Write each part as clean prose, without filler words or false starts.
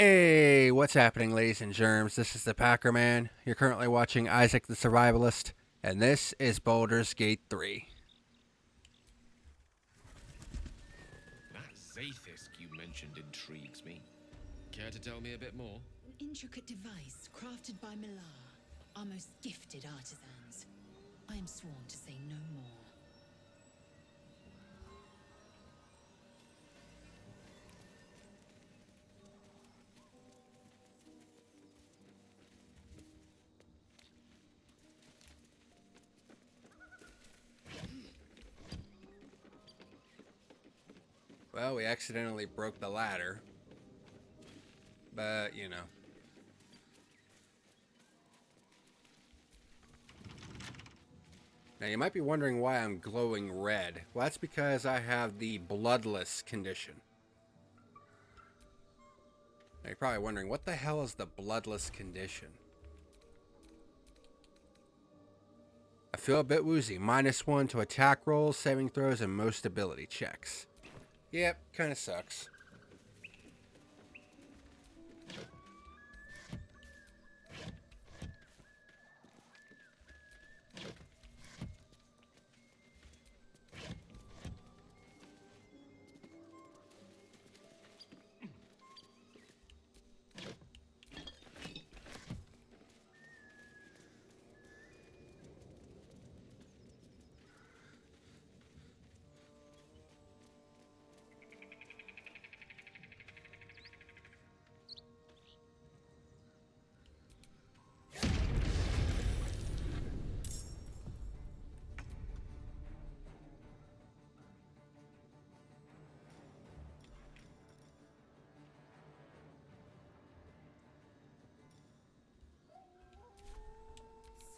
Hey, what's happening, ladies and germs? This is the Packer Man. You're currently watching Isak the Survivalist, and this is Baldur's Gate 3. That Zaithisk you mentioned intrigues me. Care to tell me a bit more? An intricate device crafted by Milar, our most gifted artisans. I am sworn to say no more. Well, we accidentally broke the ladder. But, you know. Now, you might be wondering why I'm glowing red. Well, that's because I have the bloodless condition. Now, you're probably wondering, what the hell is the bloodless condition? I feel a bit woozy. -1 to attack rolls, saving throws, and most ability checks. Yep, kinda sucks.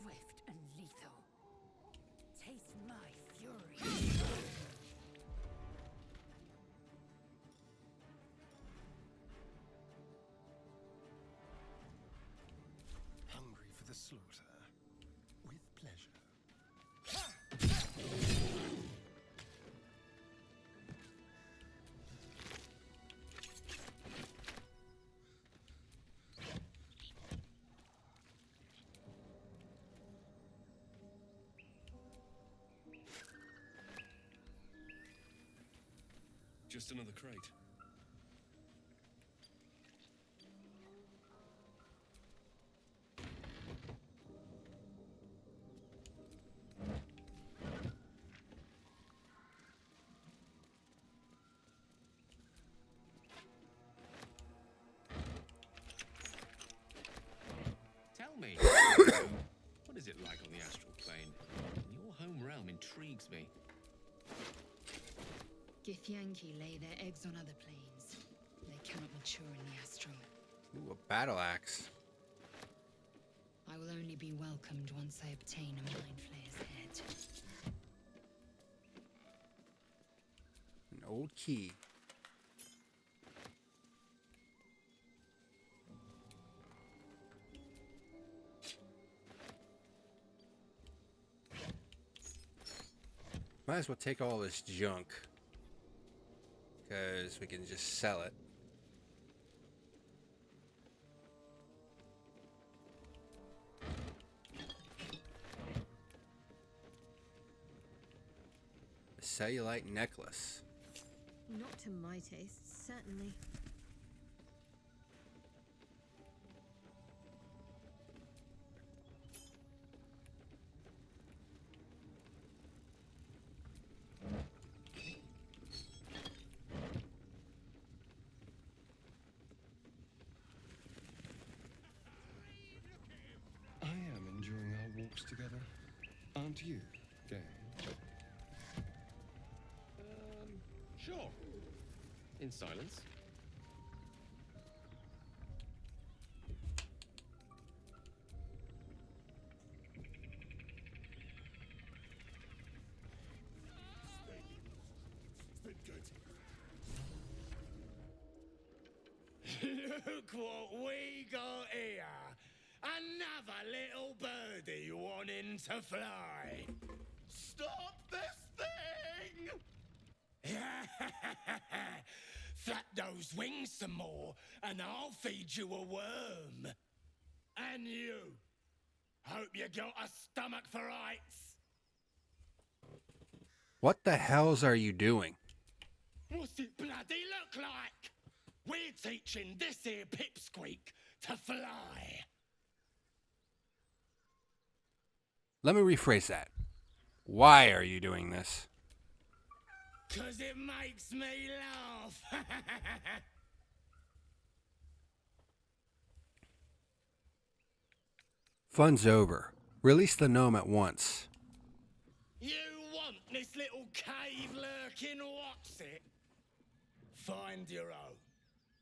Swift and lethal. Taste my fury. Hungry for the slaughter. With pleasure. Just another crate. Tell me, what is it like on the astral plane? Your home realm intrigues me. Githyanki lay their eggs on other planes. They cannot mature in the astral. Ooh, a battle axe. I will only be welcomed once I obtain a Mind Flayer's head. An old key. Might as well take all this junk, because we can just sell it. A cellulite necklace. Not to my taste, certainly. I am enjoying our walks together. Aren't you, Gay? Sure. In silence. Look what we got here! Another little birdie wanting to fly! Stop this thing! Flap those wings some more, and I'll feed you a worm. And you. Hope you got a stomach for heights. What the hells are you doing? What's it bloody look like? We're teaching this here pipsqueak to fly. Let me rephrase that. Why are you doing this? 'Cause it makes me laugh. Fun's over. Release the gnome at once. You want this little cave lurking what's it? Find your own.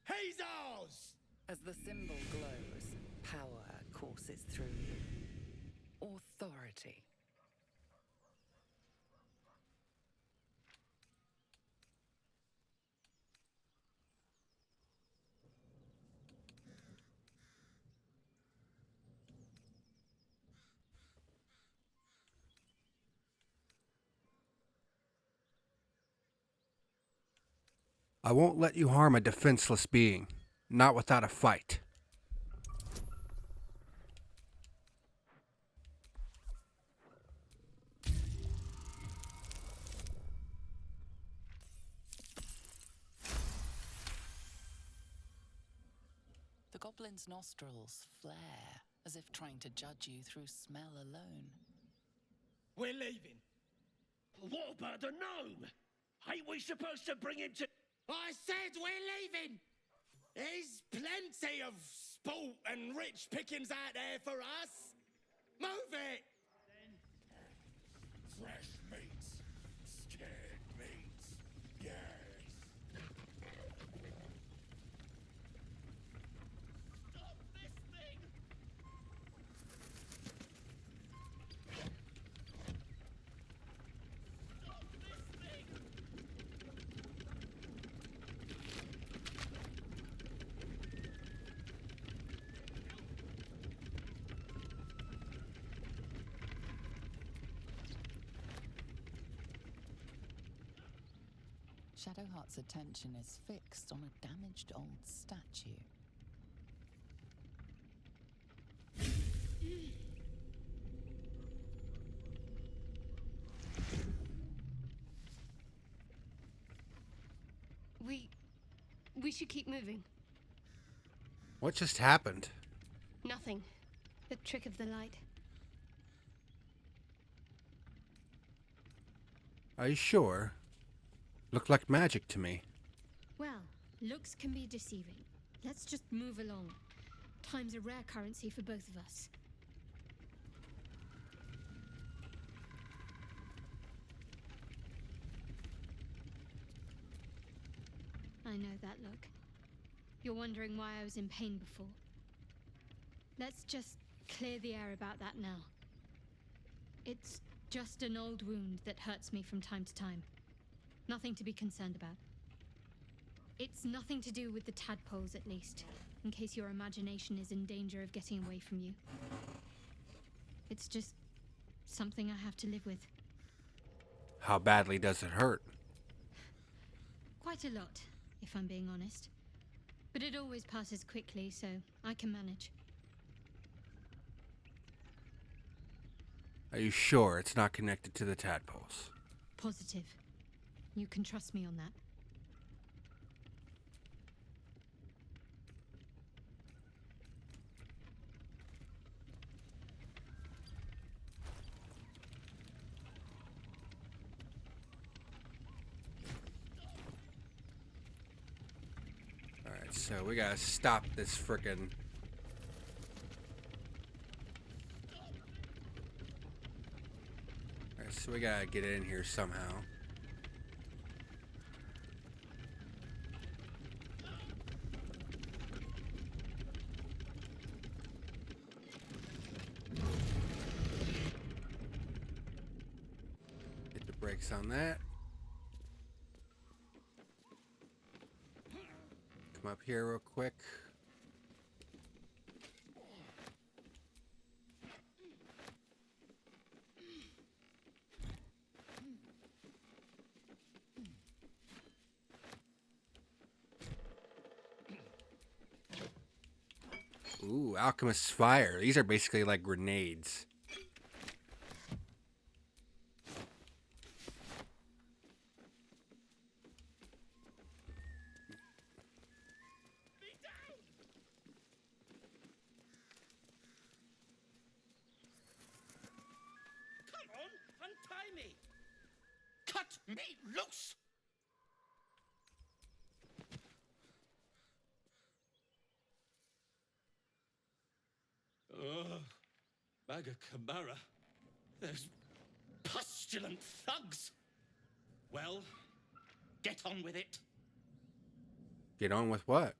He's ours! As the symbol glows, power courses through you. Authority. I won't let you harm a defenseless being. Not without a fight. The goblin's nostrils flare, as if trying to judge you through smell alone. We're leaving. What about the gnome? Ain't we supposed to bring him to... I said we're leaving! There's plenty of sport and rich pickings out there for us. Move it! Fresh meats. Scared meats. Yes. Stop this thing! Stop this thing! Shadowheart's attention is fixed on a damaged old statue. We should keep moving. What just happened? Nothing. The trick of the light. Are you sure? Looked like magic to me. Well, looks can be deceiving. Let's just move along. Time's a rare currency for both of us. I know that look. You're wondering why I was in pain before. Let's just clear the air about that now. It's just an old wound that hurts me from time to time. Nothing to be concerned about. It's nothing to do with the tadpoles, at least, in case your imagination is in danger of getting away from you. It's just something I have to live with. How badly does it hurt? Quite a lot, if I'm being honest. But it always passes quickly, so I can manage. Are you sure it's not connected to the tadpoles? Positive. You can trust me on that. Alright, so we gotta stop this frickin'... Alright, so we gotta get in here somehow. Hit the brakes on that. Come up here real quick. Ooh, alchemist's fire. These are basically like grenades. Come on, untie me. Cut me loose. Maga Kamara. Those pustulant thugs. Well, get on with it. Get on with what?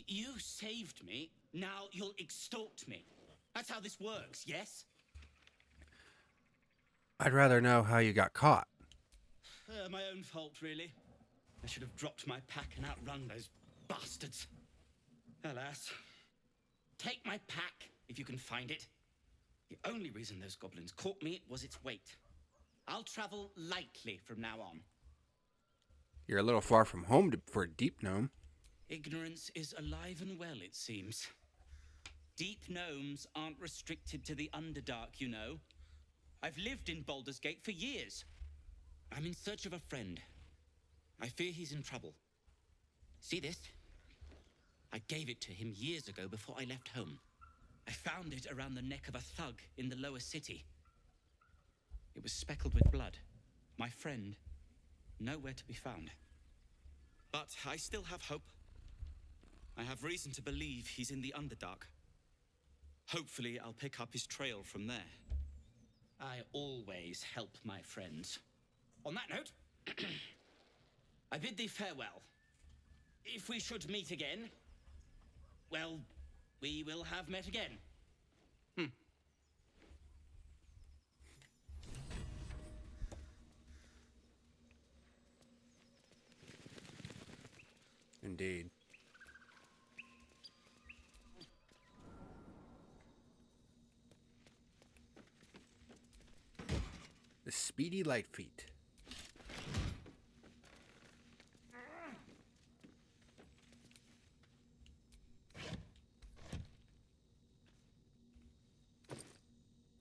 You saved me, now you'll extort me. That's how this works, yes? I'd rather know how you got caught. My own fault, really. I should have dropped my pack and outrun those bastards. Alas. Take my pack, if you can find it. The only reason those goblins caught me was its weight. I'll travel lightly from now on. You're a little far from home for a deep gnome. Ignorance is alive and well, it seems. Deep gnomes aren't restricted to the Underdark, you know. I've lived in Baldur's Gate for years. I'm in search of a friend. I fear he's in trouble. See this? I gave it to him years ago before I left home. I found it around the neck of a thug in the lower city. It was speckled with blood. My friend, nowhere to be found. But I still have hope. I have reason to believe he's in the Underdark. Hopefully, I'll pick up his trail from there. I always help my friends. On that note, I bid thee farewell. If we should meet again, well, we will have met again. Indeed. The speedy light feet.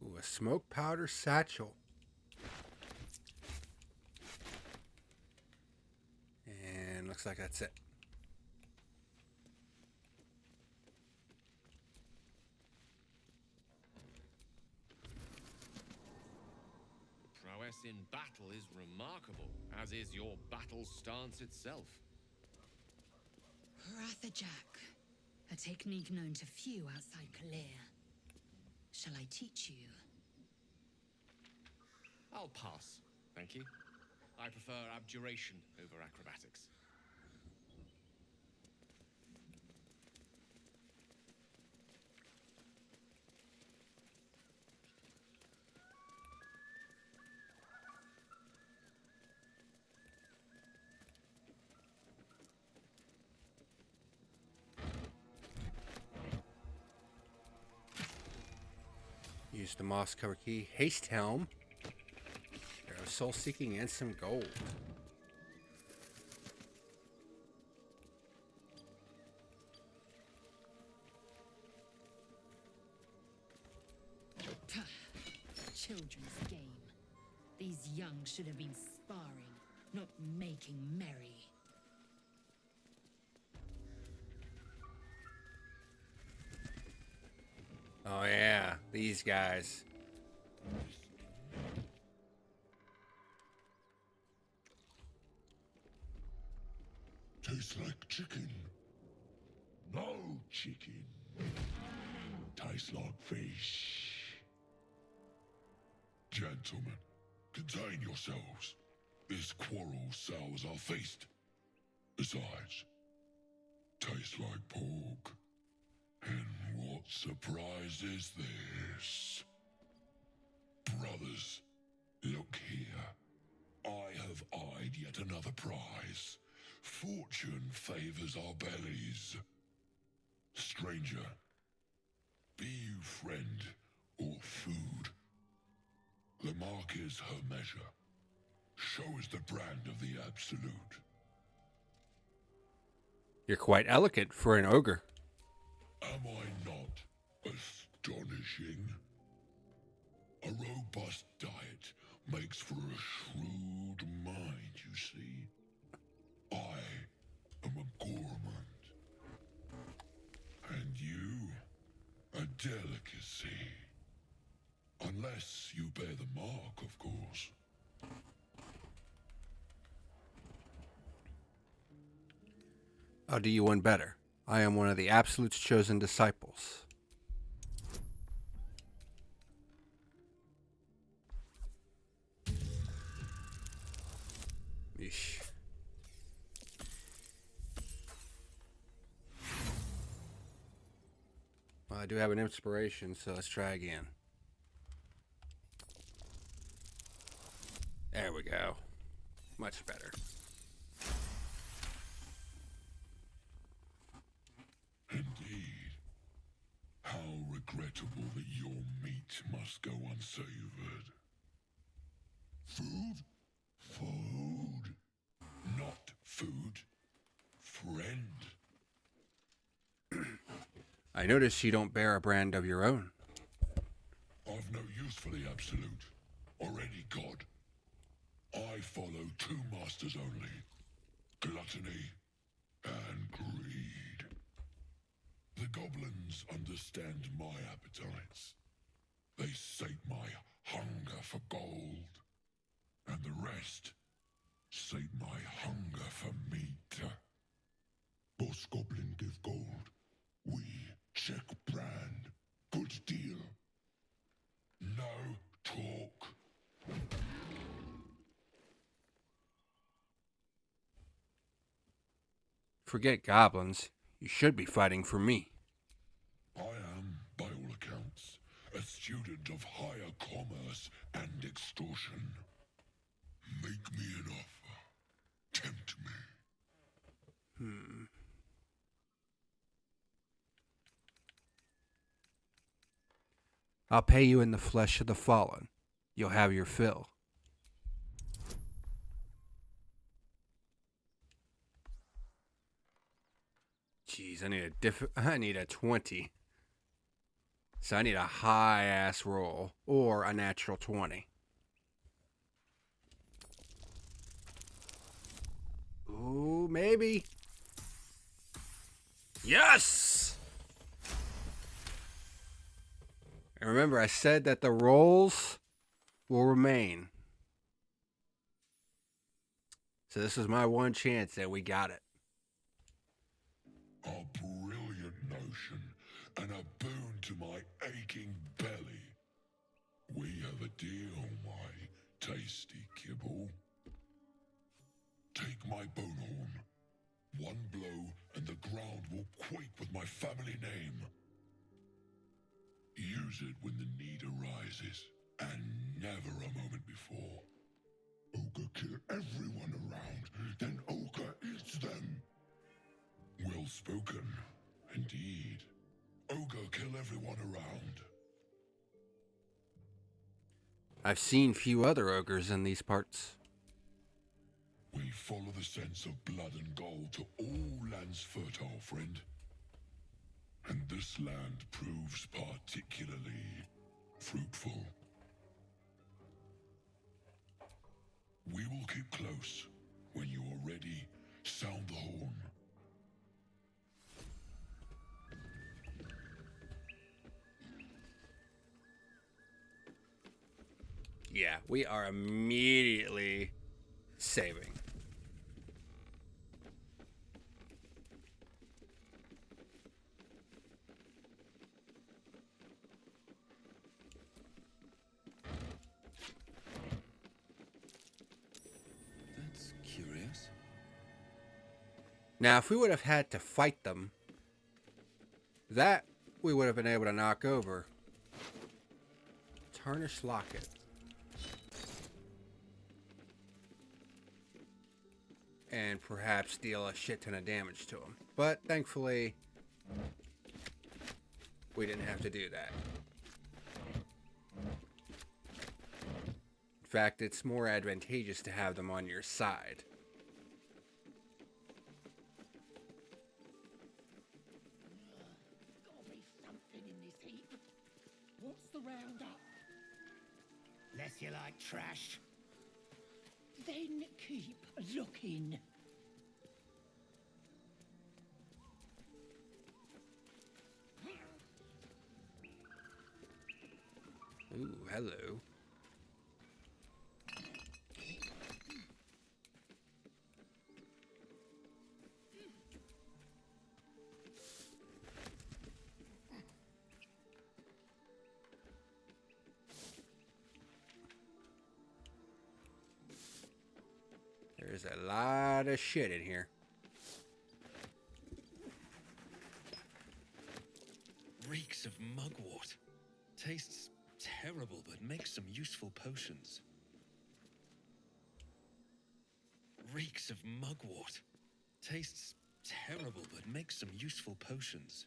Ooh, a smoke powder satchel. And looks like that's it. Prowess in battle is remarkable, as is your battle stance itself. Rathajak, a technique known to few outside Kalir. Shall I teach you? I'll pass, thank you. I prefer abjuration over acrobatics. Use the moss cover key. Haste helm. Arrow soul seeking and some gold. Children's game. These young should have been sparring, not making merry. Oh yeah, these guys. Tastes like chicken. No chicken. Tastes like fish. Gentlemen, contain yourselves. This quarrel sours our feast. Besides, tastes like pork. And what surprise is this? Brothers, look here. I have eyed yet another prize. Fortune favors our bellies. Stranger, be you friend or food. The mark is her measure. Show is the brand of the absolute. You're quite elegant for an ogre. Am I astonishing. A robust diet makes for a shrewd mind, you see. I am a gourmand. And you, a delicacy. Unless you bear the mark, of course. I'll do you one better. I am one of the Absolute's chosen disciples. Yeesh. Well, I do have an inspiration, so let's try again. There we go. Much better. Indeed. How regrettable that your meat must go unsavored. Food? Food. Not food. Friend. I notice you don't bear a brand of your own. I've no use for the Absolute, or any god. I follow two masters only. Gluttony and greed. The goblins understand my appetites. They sate my hunger for gold. And the rest sate my hunger for meat. Boss goblin give gold. We check brand. Good deal. No talk. Forget goblins. You should be fighting for me. I am, by all accounts, a student of higher commerce and extortion. Make me an offer. Tempt me. I'll pay you in the flesh of the fallen. You'll have your fill. Jeez, I need a 20. So I need a high ass roll or a natural 20. Ooh, maybe. Yes! And remember, I said that the rolls will remain. So this is my one chance, and we got it. A brilliant notion, and a boon to my aching belly. We have a deal, my tasty kibble. Take my bone horn. One blow, and the ground will quake with my family name. Use it when the need arises, and never a moment before. Ogre kill everyone around, then Ogre eats them. Well spoken, indeed. Ogre kill everyone around. I've seen few other ogres in these parts. We follow the sense of blood and gold to all lands fertile, friend. And this land proves particularly fruitful. We will keep close. When you are ready, sound the horn. Yeah, we are immediately saving. That's curious. Now, if we would have had to fight them, that we would have been able to knock over. Tarnished locket. And perhaps deal a shit ton of damage to him. But thankfully, we didn't have to do that. In fact, it's more advantageous to have them on your side. Gotta be something in this heap. What's the roundup? Less you like trash. Then keep looking. Ooh, hello. There's a lot of shit in here. Reeks of mugwort. Tastes terrible, but makes some useful potions. Reeks of mugwort. Tastes terrible, but makes some useful potions.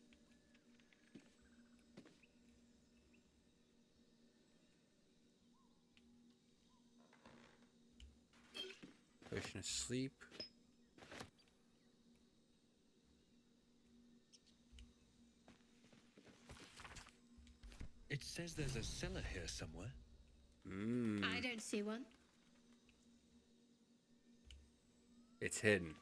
Potion of sleep. It says there's a cellar here somewhere. I don't see one. It's hidden.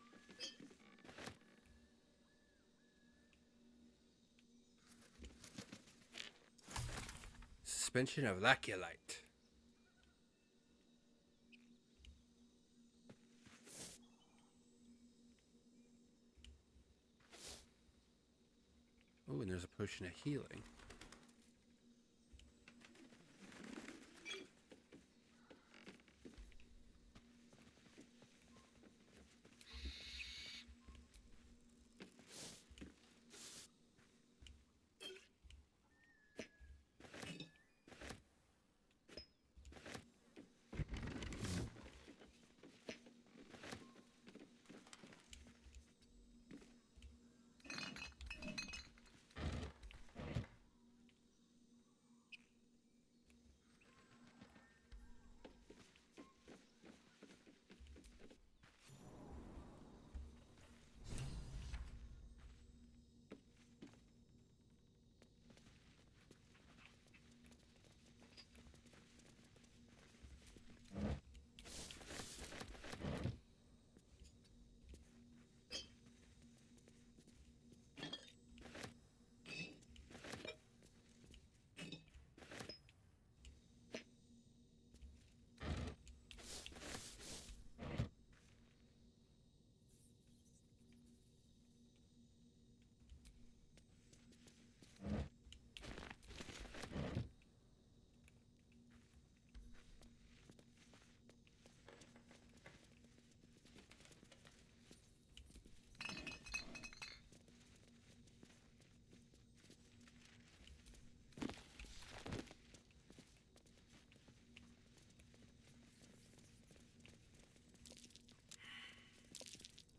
Suspension of lae'zelite. Oh, and there's a potion of healing.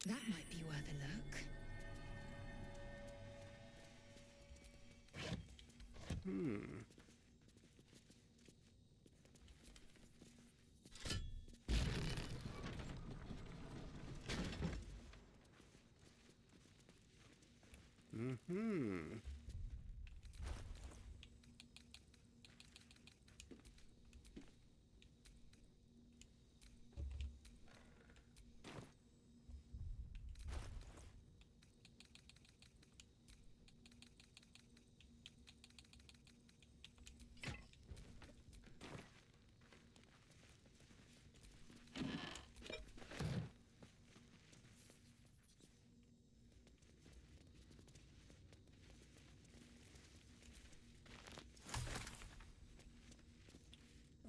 That might be worth a look.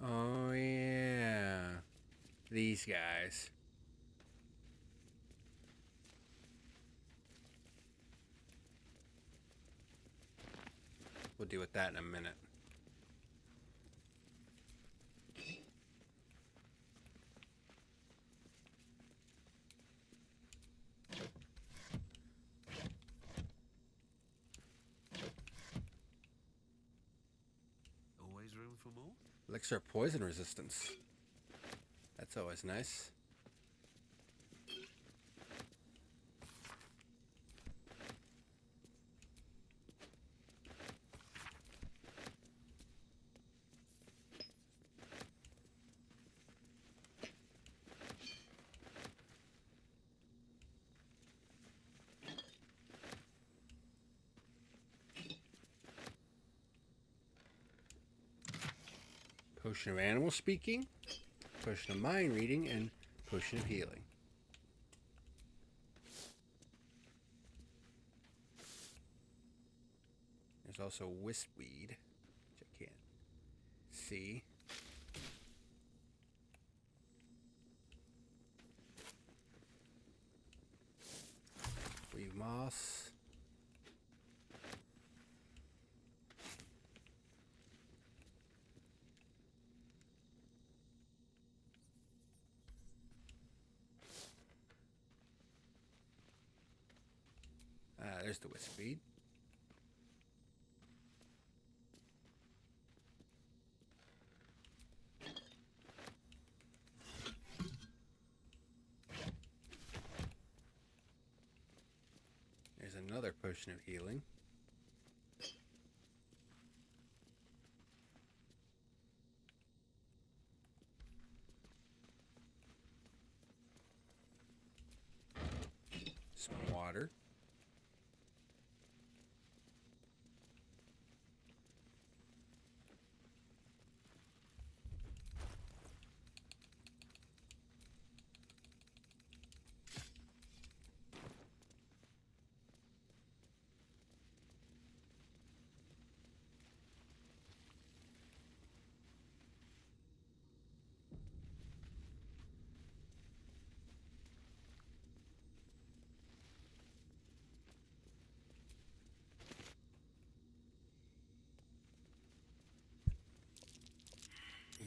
Oh, yeah. These guys. We'll deal with that in a minute. Always room for more? Elixir of poison resistance. That's always nice. Potion of animal speaking, potion of mind reading, and potion of healing. There's also wispweed, which I can't see. Weave moss. There's the wispweed. There's another potion of healing. Some water.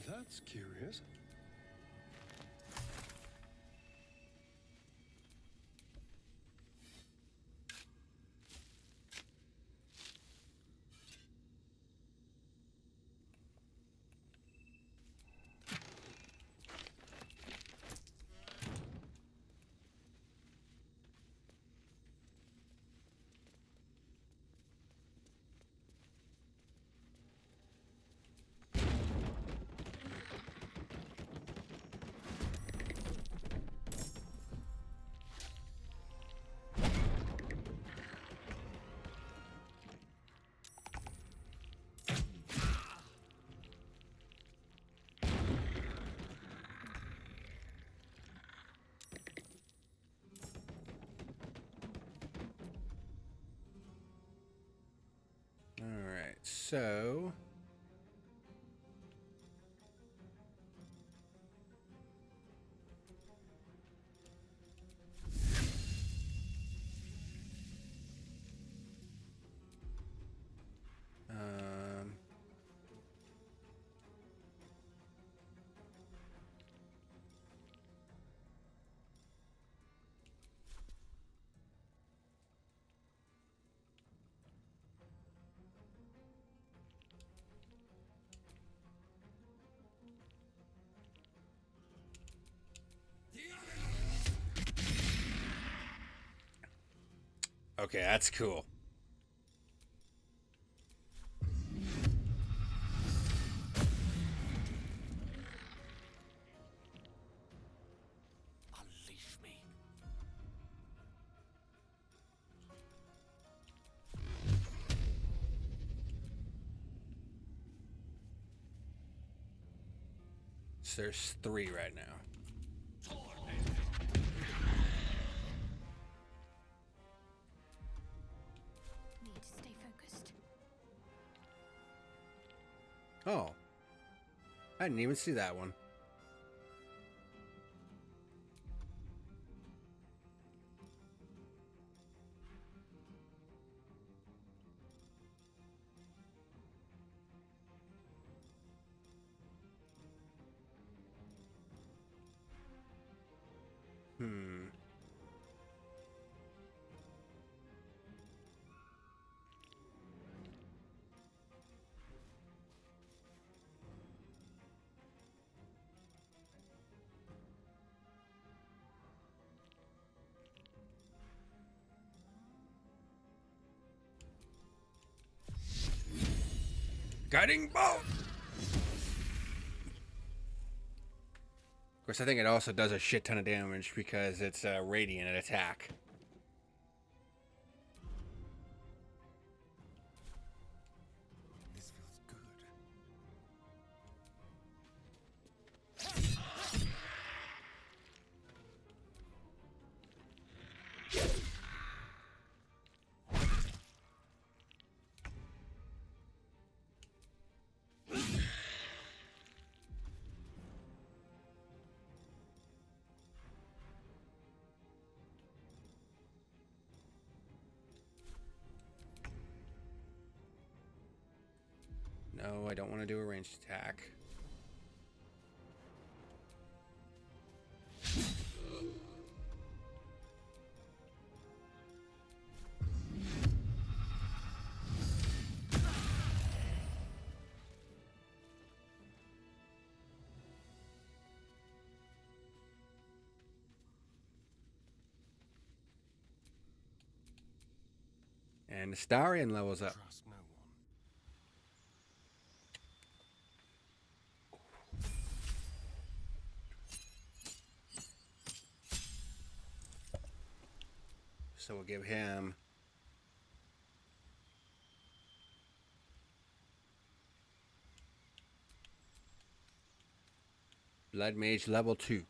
That's curious. Alright, so okay, that's cool. Unleash me. So there's 3 right now. Need to stay focused. Oh. I didn't even see that one. Guiding bolt! Of course, I think it also does a shit ton of damage because it's a radiant attack. This feels good. No, I don't want to do a ranged attack. And Astarion levels up. Trust no one. So we'll give him Blood Mage level 2.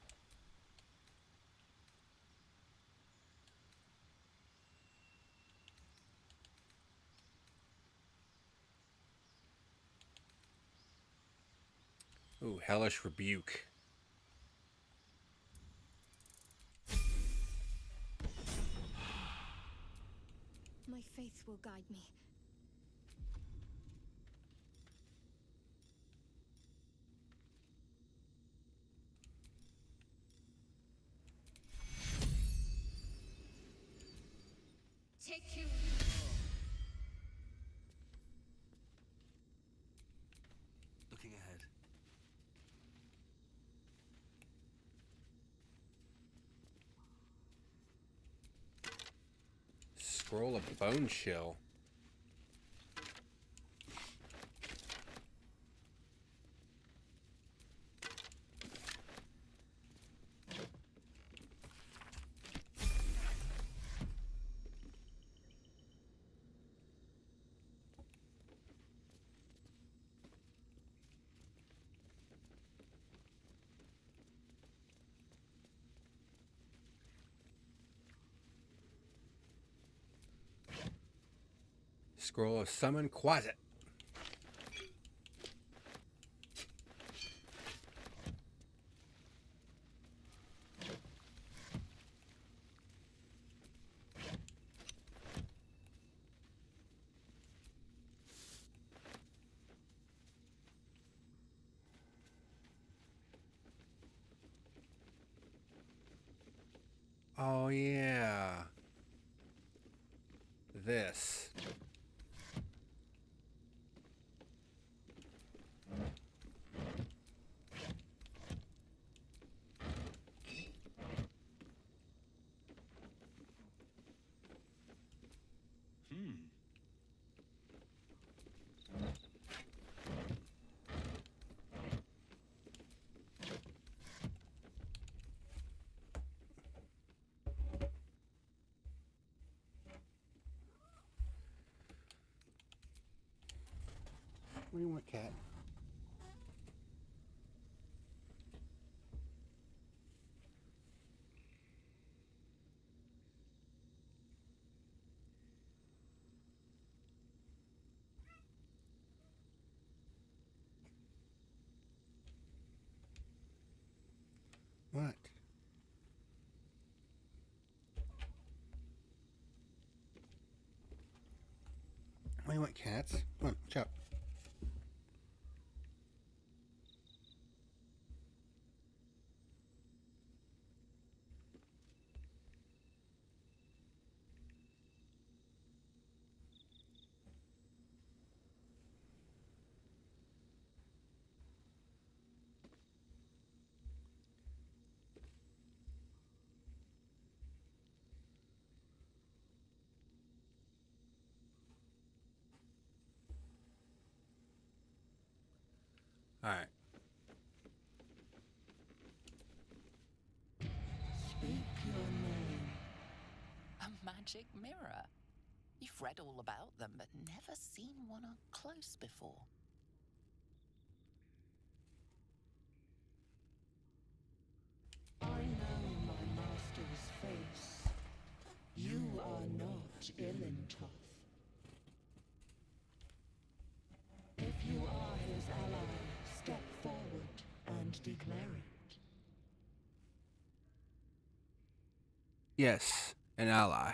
Ooh, Hellish Rebuke. My faith will guide me. Take you. Looking ahead. Scroll of Bone Chill. Scroll of Summon Quasit. Oh yeah. This. What do you want, cat? What? What do you want, cats? Come on, chop. All right. Speak your name. A magic mirror. You've read all about them, but never seen one up close before. I know my master's face. You are not Ilintoth. If you are his ally, step forward and declare it. Yes, an ally.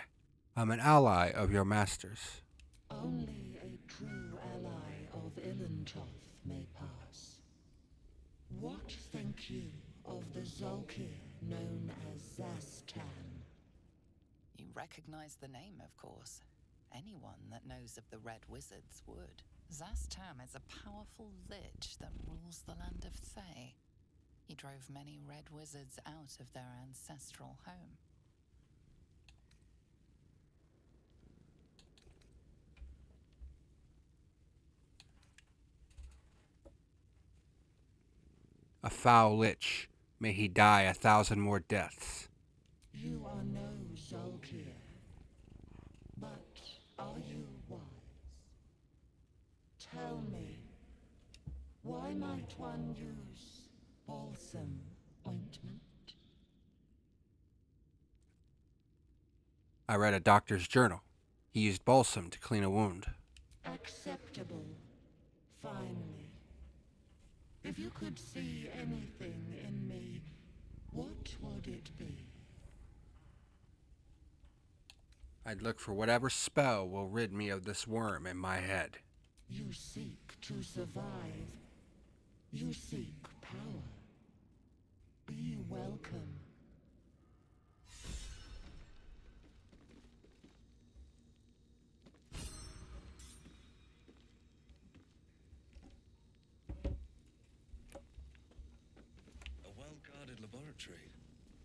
I'm an ally of your masters. Only a true ally of Ilintoth Galantoth may pass. What think you of the Zolkir known as Zastan? You recognize the name, of course. Anyone that knows of the Red Wizards would. Zastam is a powerful lich that rules the land of Thay. He drove many Red Wizards out of their ancestral home. A foul lich. May he die 1,000 more deaths. You are no Zolkir, but are you wise? Tell me, why might one use balsam ointment? I read a doctor's journal. He used balsam to clean a wound. Acceptable, finally. If you could see anything in me, what would it be? I'd look for whatever spell will rid me of this worm in my head. You seek to survive. You seek power. Be welcome. A well-guarded laboratory.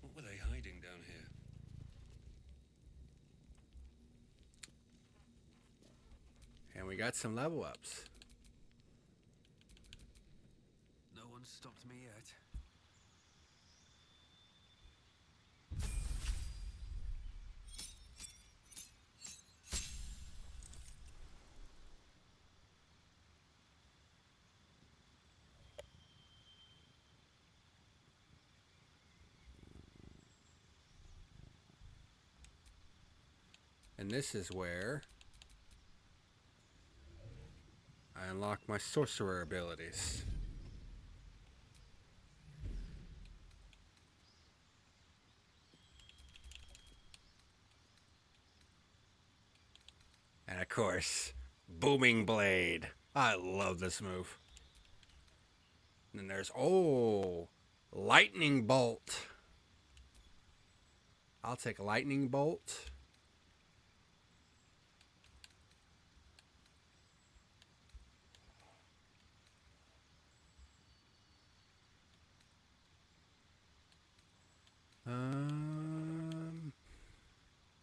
What were they hiding down here? And we got some level ups. No one's stopped me yet. And this is where I unlock my sorcerer abilities. And of course, Booming Blade. I love this move. And then there's, Lightning Bolt. I'll take a Lightning Bolt.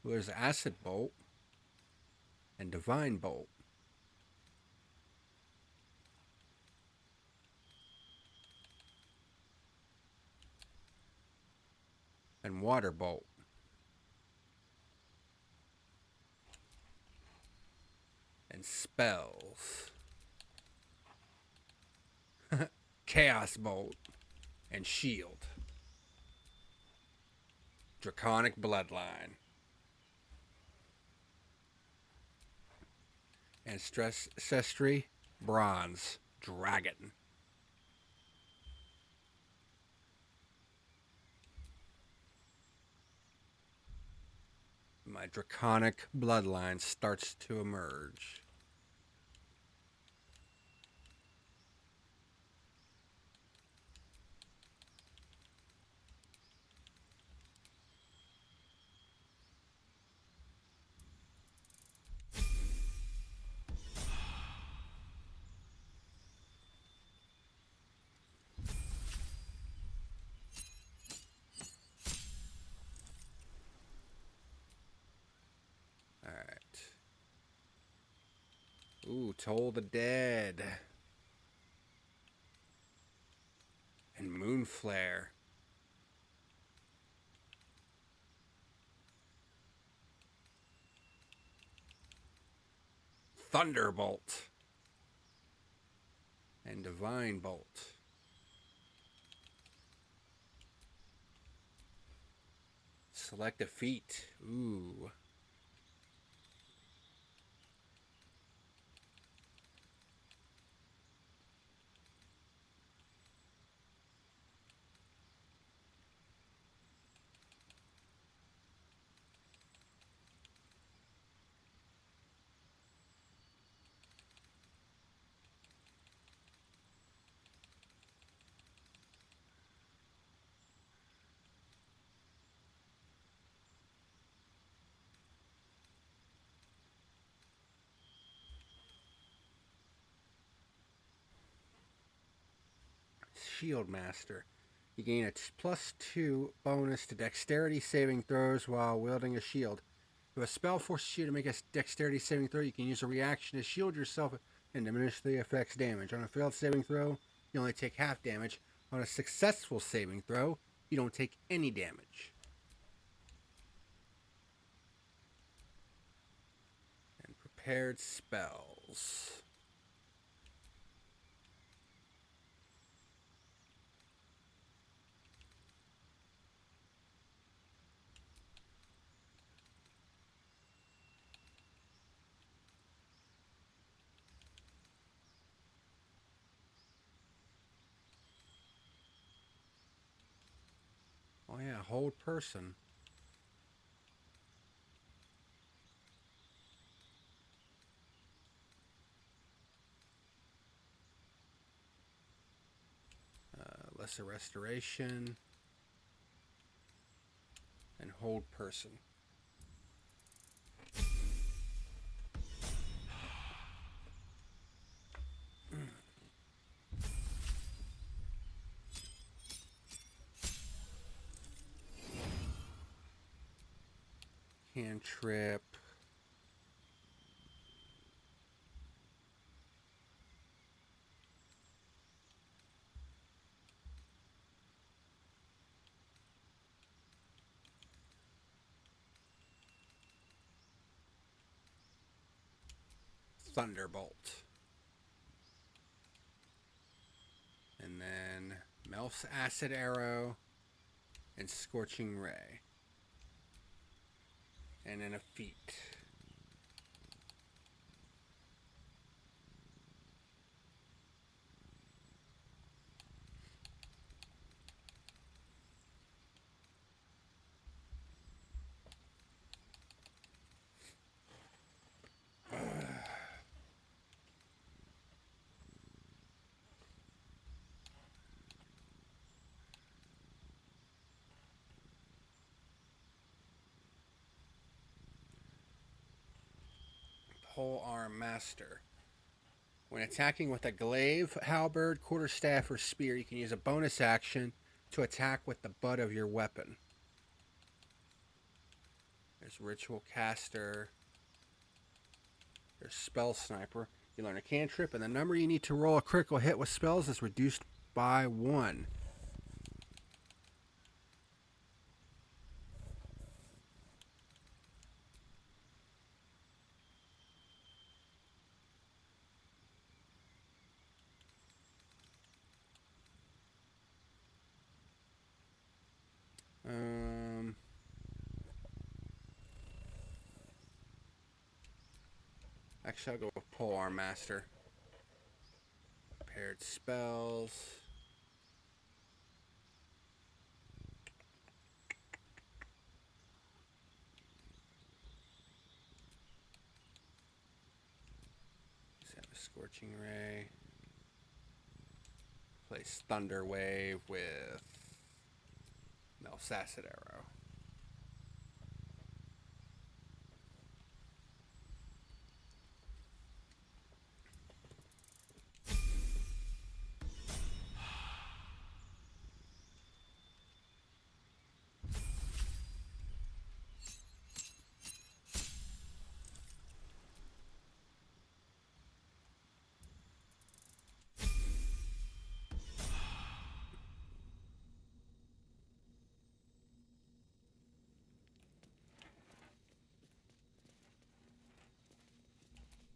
There's Acid Bolt and Divine Bolt. And Water Bolt. And spells. Chaos Bolt and Shield. Draconic Bloodline. And Ancestry Bronze Dragon. My draconic bloodline starts to emerge. Ooh, Toll the Dead. And Moonflare. Thunderbolt. And Divine Bolt. Select a feat. Ooh. Shield Master. You gain a +2 bonus to dexterity saving throws while wielding a shield. If a spell forces you to make a dexterity saving throw, you can use a reaction to shield yourself and diminish the effect's damage. On a failed saving throw, you only take half damage. On a successful saving throw, you don't take any damage. And prepared spells. Oh yeah, hold person. Lesser restoration. And hold person. Cantrip. Thunderbolt. And then Melf's Acid Arrow and Scorching Ray. And then a feat. Polearm Master. When attacking with a glaive, halberd, quarterstaff, or spear, you can use a bonus action to attack with the butt of your weapon. There's Ritual Caster. There's Spell Sniper. You learn a cantrip, and the number you need to roll a critical hit with spells is reduced by 1. Actually, I'll go with Polearm Master. Prepared spells. Let's have a Scorching Ray. Place Thunder Wave with Melf's Acid Arrow.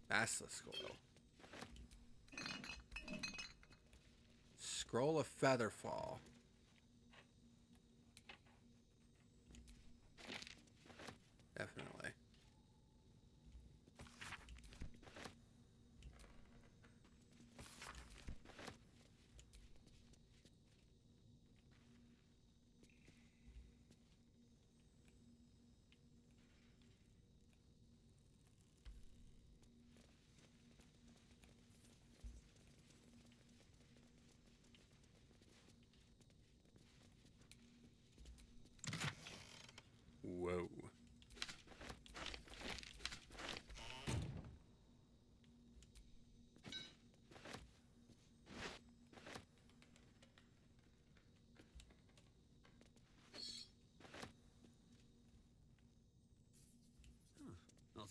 Basilisk Oil. Scroll of Featherfall. Definitely.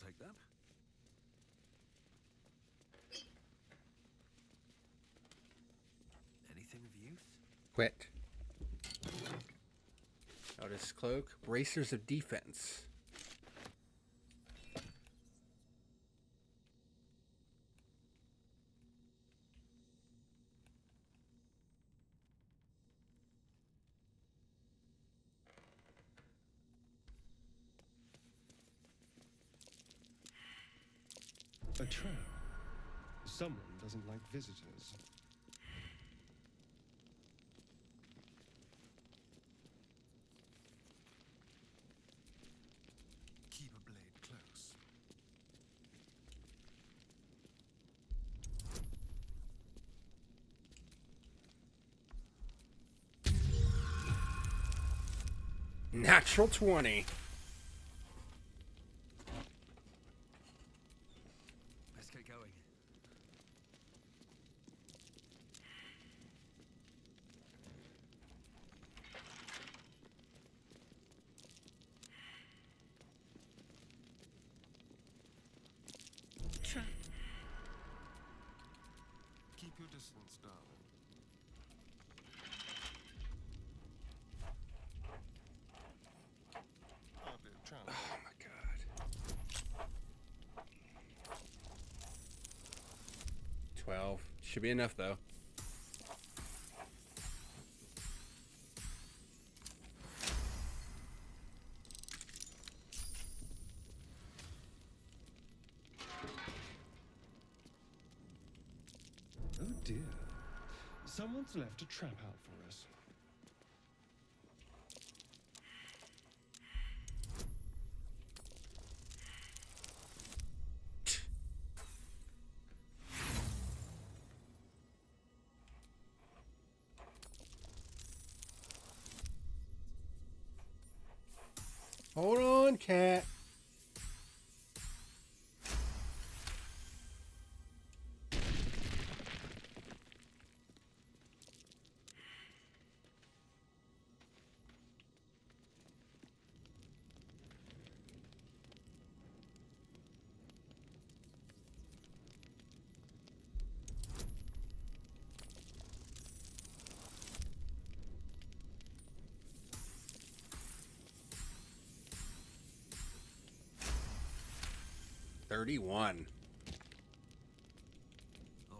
take that. Anything of use? Quit. Notice cloak. Bracers of defense. A trap. Someone doesn't like visitors. Keep a blade close. Natural 20. Let's get going. Trap. Keep your distance, darling. Hardly a challenge. Oh my god. 12. Should be enough though. Oh dear. Someone's left a trap out for us. Hold on, cat. $31. All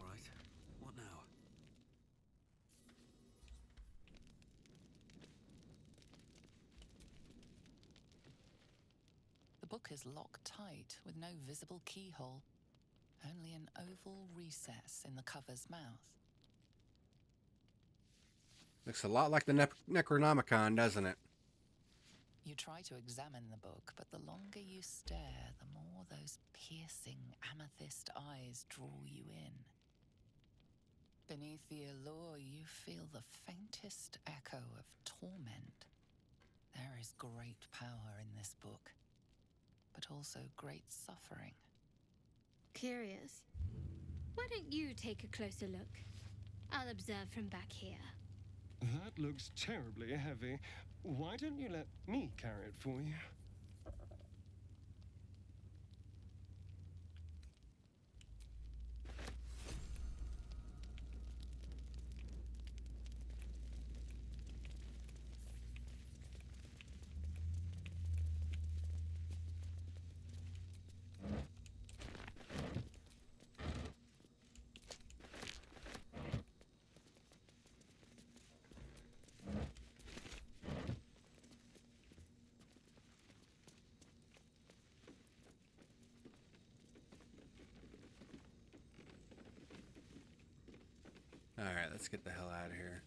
right. What now? The book is locked tight with no visible keyhole, only an oval recess in the cover's mouth. Looks a lot like the Necronomicon, doesn't it? You try to examine the book, but the longer you stare, the more those piercing amethyst eyes draw you in. Beneath the allure, you feel the faintest echo of torment. There is great power in this book, but also great suffering. Curious. Why don't you take a closer look? I'll observe from back here. That looks terribly heavy. Why don't you let me carry it for you? Alright, let's get the hell out of here.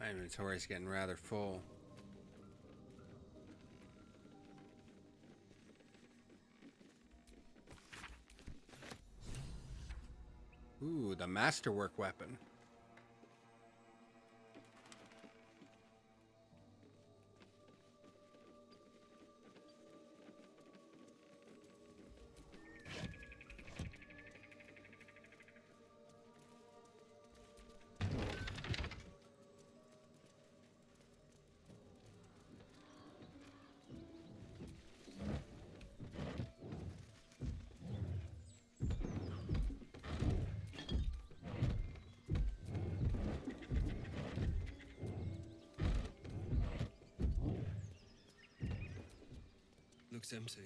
My inventory's getting rather full. Ooh, the masterwork weapon. Looks empty.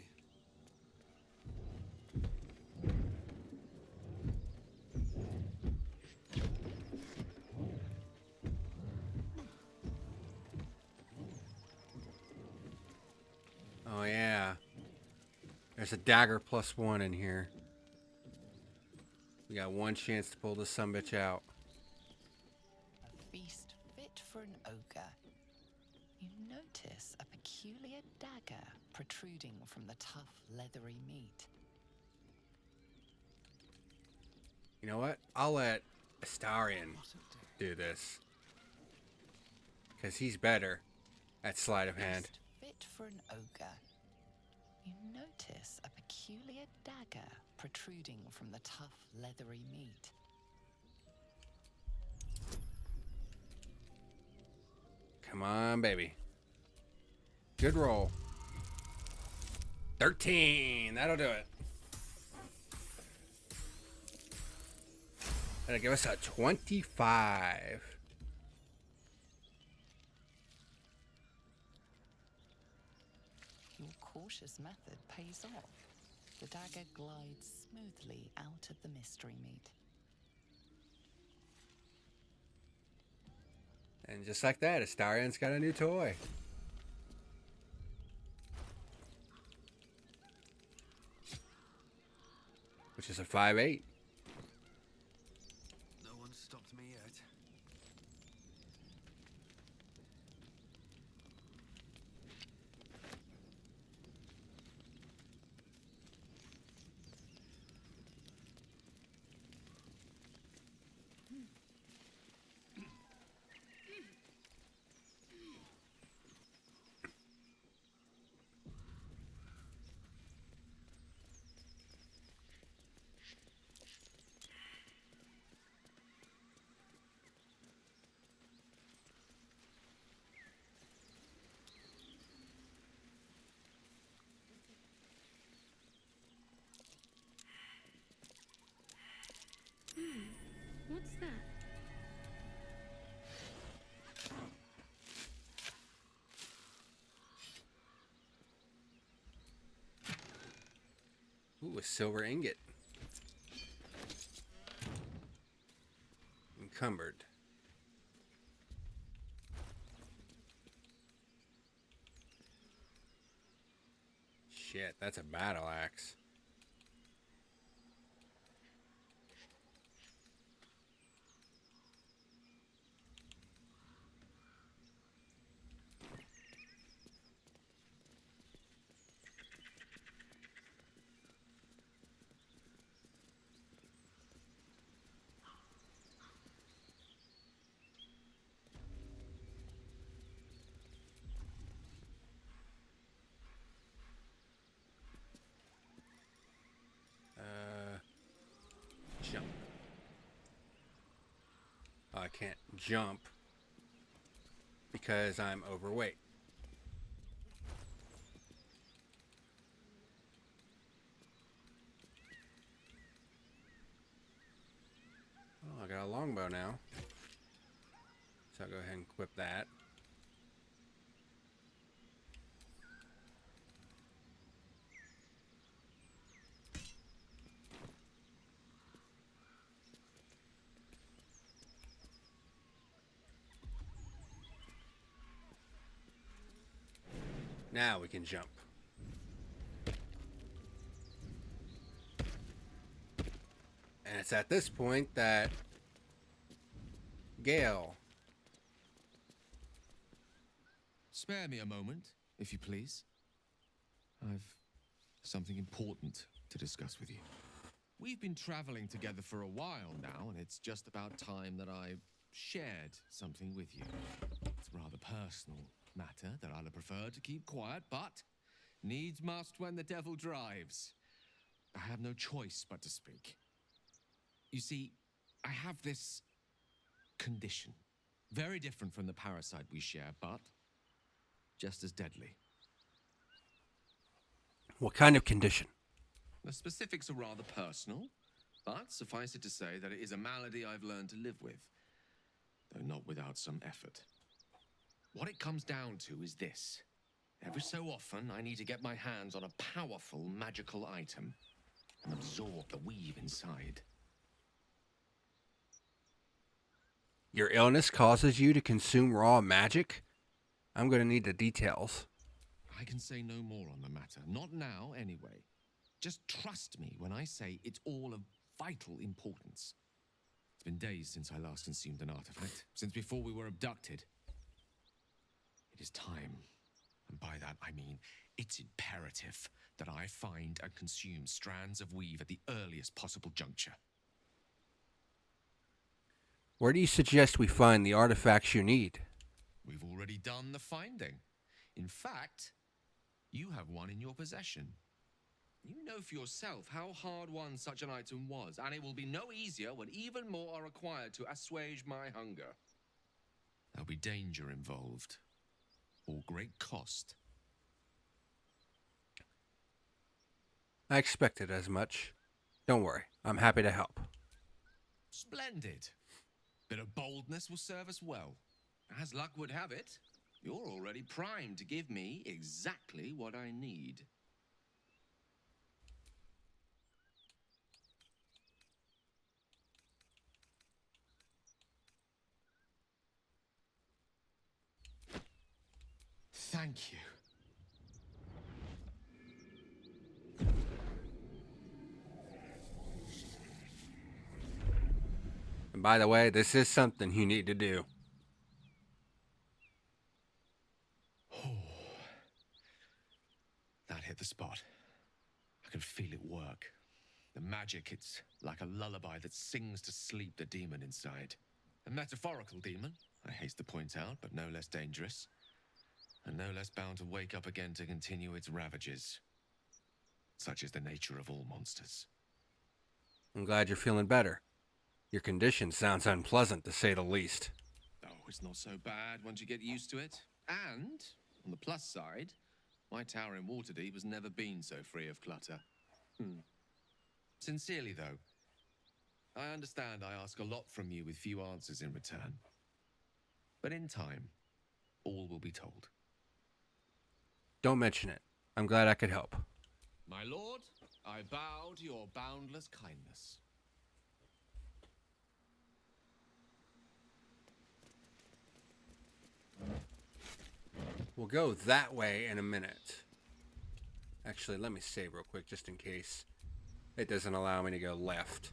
Oh yeah. There's a dagger +1 in here. We got one chance to pull this sumbitch out. A feast fit for an ogre. You notice a peculiar dagger protruding from the tough, leathery meat. You know what? I'll let Astarion do this. Because he's better at sleight of hand. Feast fit for an ogre. You notice a peculiar dagger protruding from the tough, leathery meat. Come on, baby. Good roll. 13. That'll do it. That'll give us a 25. Your cautious method pays off. The dagger glides smoothly out of the mystery meat. And just like that, Astarion's got a new toy. Which is a 5/8. No one stopped me yet. What's that? Ooh, a silver ingot. Encumbered. Shit, that's a battle axe. Jump. I can't jump because I'm overweight. Oh, I got a longbow now. So I'll go ahead and equip that. Now we can jump. And it's at this point that Gale Spare me a moment, if you please. I've something important to discuss with you. We've been traveling together for a while now, and it's just about time that I shared something with you. It's a rather personal matter that I'd have preferred to keep quiet, but needs must when the devil drives. I have no choice but to speak. You see, I have this condition. Very different from the parasite we share, but just as deadly. What kind of condition? The specifics are rather personal, but suffice it to say that it is a malady I've learned to live with, though not without some effort. What it comes down to is this. Every so often, I need to get my hands on a powerful magical item and absorb the weave inside. Your illness causes you to consume raw magic? I'm going to need the details. I can say no more on the matter. Not now, anyway. Just trust me when I say it's all of vital importance. It's been days since I last consumed an artifact, since before we were abducted. It is time, and by that I mean it's imperative that I find and consume strands of weave at the earliest possible juncture. Where do you suggest we find the artifacts you need? We've already done the finding. In fact, you have one in your possession. You know for yourself how hard-won such an item was, and it will be no easier when even more are required to assuage my hunger. There'll be danger involved, or great cost. I expected as much. Don't worry, I'm happy to help. Splendid. Bit of boldness will serve us well. As luck would have it, you're already primed to give me exactly what I need. Thank you. And by the way, this is something you need to do. That hit the spot. I can feel it work. The magic, it's like a lullaby that sings to sleep the demon inside. A metaphorical demon, I haste to point out, but no less dangerous. And no less bound to wake up again to continue its ravages. Such is the nature of all monsters. I'm glad you're feeling better. Your condition sounds unpleasant, to say the least. Oh, it's not so bad once you get used to it. And, on the plus side, my tower in Waterdeep has never been so free of clutter. Sincerely, though, I understand I ask a lot from you with few answers in return. But in time, all will be told. Don't mention it. I'm glad I could help. My lord, I bow to your boundless kindness. We'll go that way in a minute. Actually, let me save real quick just in case it doesn't allow me to go left.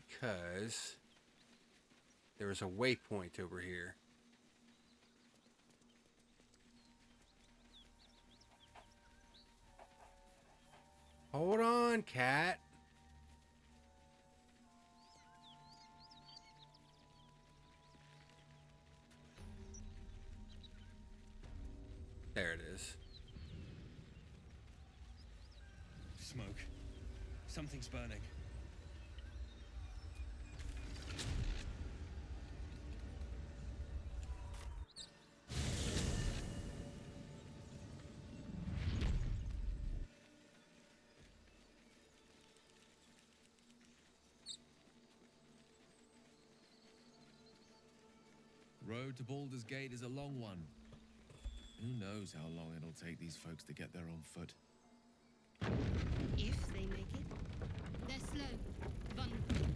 Because there is a waypoint over here. Hold on, cat. There it is. Smoke. Something's burning. Road to Baldur's Gate is a long one. Who knows how long it'll take these folks to get there on foot. If they make it. They're slow, vulnerable.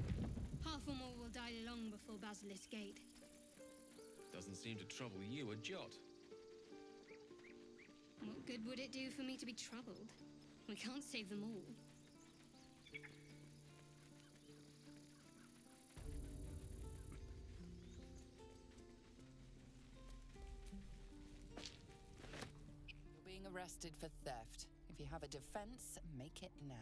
Half or more will die long before Basilisk Gate. Doesn't seem to trouble you a jot. What good would it do for me to be troubled? We can't save them all. arrested for theft. If you have a defense, make it now.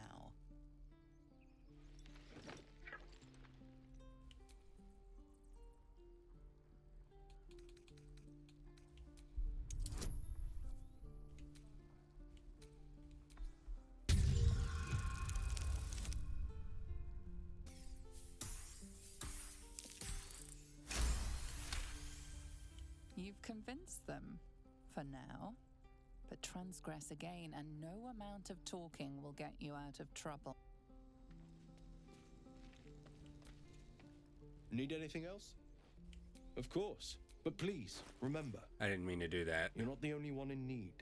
You've convinced them, for now. But transgress again, and no amount of talking will get you out of trouble. Need anything else? Of course. But please, remember, I didn't mean to do that. you're not the only one in need.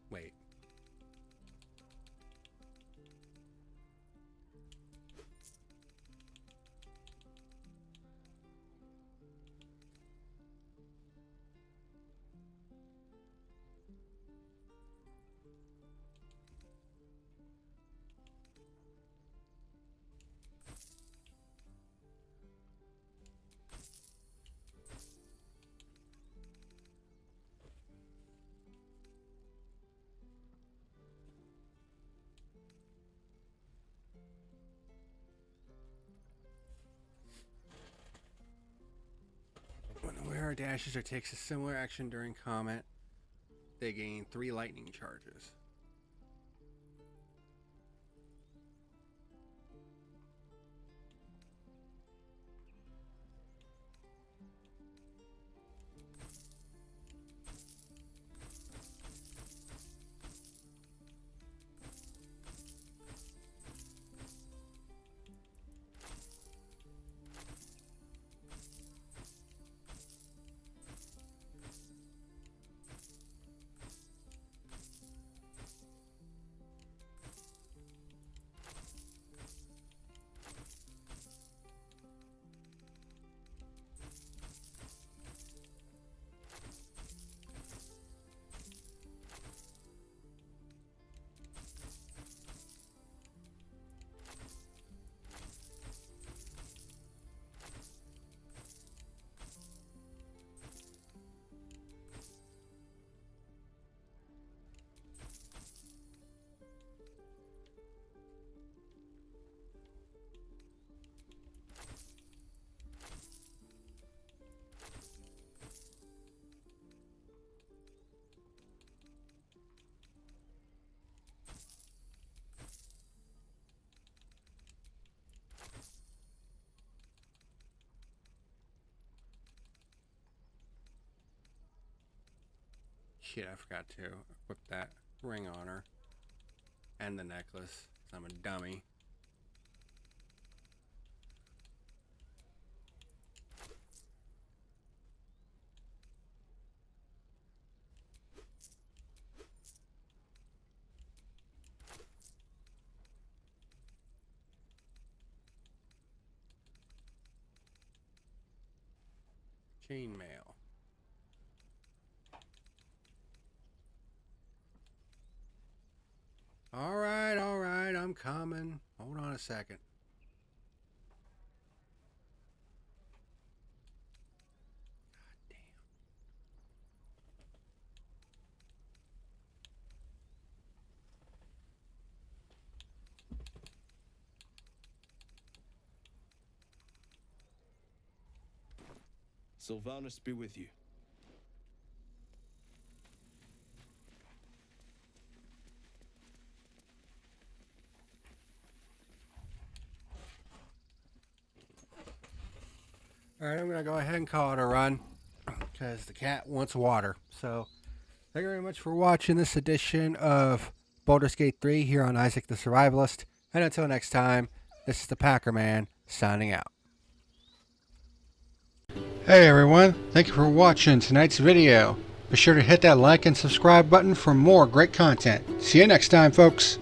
Wait. When the wearer dashes or takes a similar action during combat, they gain 3 lightning charges. Shit, I forgot to equip that ring on her. And the necklace. 'Cause I'm a dummy. Chainmail. Alright, I'm coming. Hold on a second. God damn. Sylvanus be with you. Alright, I'm going to go ahead and call it a run. Because the cat wants water. So, thank you very much for watching this edition of Baldur's Gate 3 here on Isak the Survivalist. And until next time, this is the Packer Man signing out. Hey everyone, thank you for watching tonight's video. Be sure to hit that like and subscribe button for more great content. See you next time, folks.